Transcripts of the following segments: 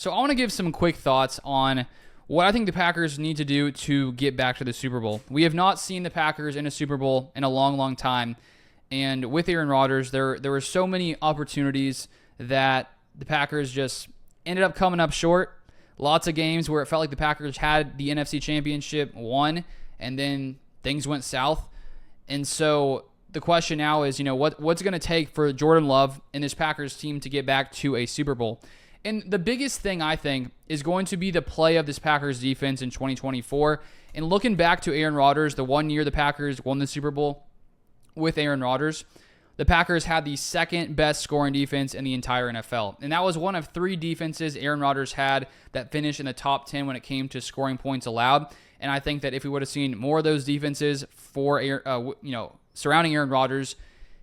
So I want to give some quick thoughts on what I think the Packers need to do to get back to the Super Bowl. We have not seen the Packers in a Super Bowl in a long, long time. And with Aaron Rodgers, there were so many opportunities that the Packers just ended up coming up short. Lots of games where it felt like the Packers had the NFC Championship won, and then things went south. And so the question now is, what's going to take for Jordan Love and this Packers team to get back to a Super Bowl? And the biggest thing, I think, is going to be the play of this Packers defense in 2024. And looking back to Aaron Rodgers, the one year the Packers won the Super Bowl with Aaron Rodgers, the Packers had the second best scoring defense in the entire NFL. And that was one of three defenses Aaron Rodgers had that finished in the top 10 when it came to scoring points allowed. And I think that if we would have seen more of those defenses surrounding Aaron Rodgers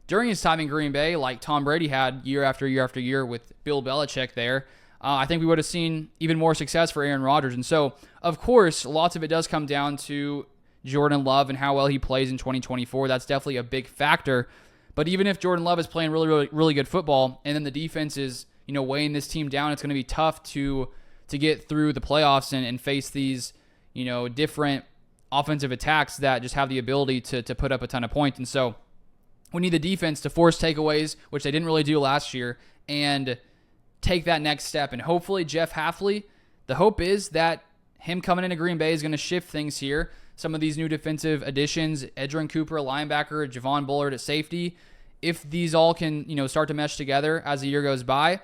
during his time in Green Bay, like Tom Brady had year after year after year with Bill Belichick there, I think we would have seen even more success for Aaron Rodgers. And so, of course, lots of it does come down to Jordan Love and how well he plays in 2024. That's definitely a big factor. But even if Jordan Love is playing really, really, really good football, and then the defense is, weighing this team down, it's going to be tough to get through the playoffs and face these, different offensive attacks that just have the ability to put up a ton of points. And so we need the defense to force takeaways, which they didn't really do last year, and take that next step. And hopefully Jeff Hafley, the hope is that him coming into Green Bay is going to shift things here. Some of these new defensive additions, Edgerrin Cooper, a linebacker, Javon Bullard at safety, if these all can, start to mesh together as the year goes by,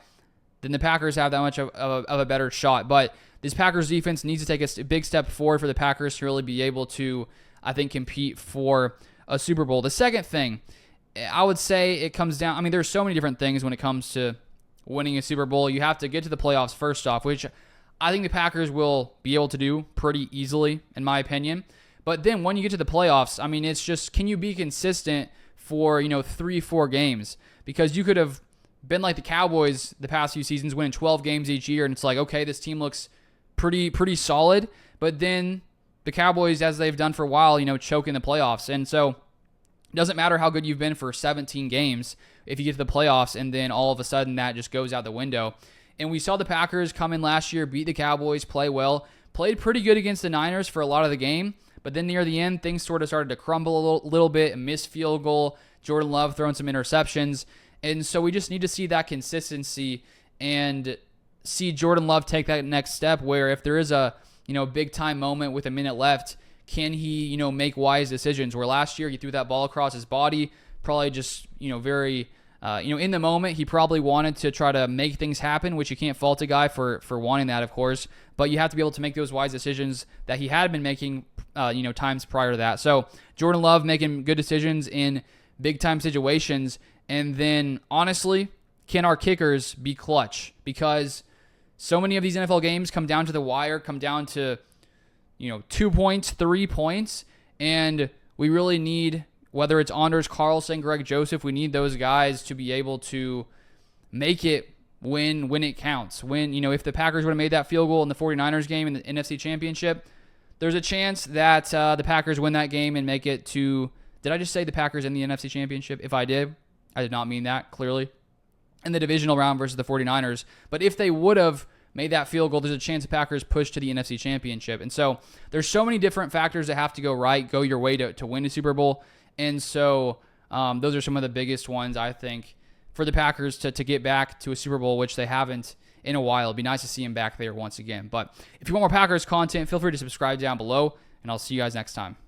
then the Packers have that much of a better shot. But this Packers defense needs to take a big step forward for the Packers to really be able to, I think, compete for a Super Bowl. The second thing, I would say it comes down, there's so many different things when it comes to winning a Super Bowl. You have to get to the playoffs first off, which I think the Packers will be able to do pretty easily, in my opinion. But then when you get to the playoffs, it's just, can you be consistent for, 3-4 games? Because you could have been like the Cowboys the past few seasons, winning 12 games each year, and it's like, okay, this team looks pretty solid. But then the Cowboys, as they've done for a while, choke in the playoffs. And so it doesn't matter how good you've been for 17 games if you get to the playoffs and then all of a sudden that just goes out the window. And we saw the Packers come in last year, beat the Cowboys, play well, played pretty good against the Niners for a lot of the game, but then near the end, things sort of started to crumble a little bit, a missed field goal, Jordan Love throwing some interceptions. And so we just need to see that consistency and see Jordan Love take that next step where if there is a big time moment with a minute left, can he, make wise decisions? Where last year he threw that ball across his body, probably just, very, in the moment, he probably wanted to try to make things happen, which you can't fault a guy for wanting that, of course. But you have to be able to make those wise decisions that he had been making, times prior to that. So Jordan Love making good decisions in big time situations. And then, honestly, can our kickers be clutch? Because so many of these NFL games come down to the wire, come down to 2 points, 3 points, and we really need, whether it's Anders Carlson, Greg Joseph, we need those guys to be able to make it when it counts. When, if the Packers would have made that field goal in the 49ers game in the NFC Championship, there's a chance that the Packers win that game and make it to, did I just say the Packers in the NFC Championship? If I did, I did not mean that, clearly, in the divisional round versus the 49ers. But if they would have made that field goal, there's a chance the Packers push to the NFC Championship. And so there's so many different factors that have to go right, go your way to win a Super Bowl. And so those are some of the biggest ones, I think, for the Packers to get back to a Super Bowl, which they haven't in a while. It'd be nice to see them back there once again. But if you want more Packers content, feel free to subscribe down below, and I'll see you guys next time.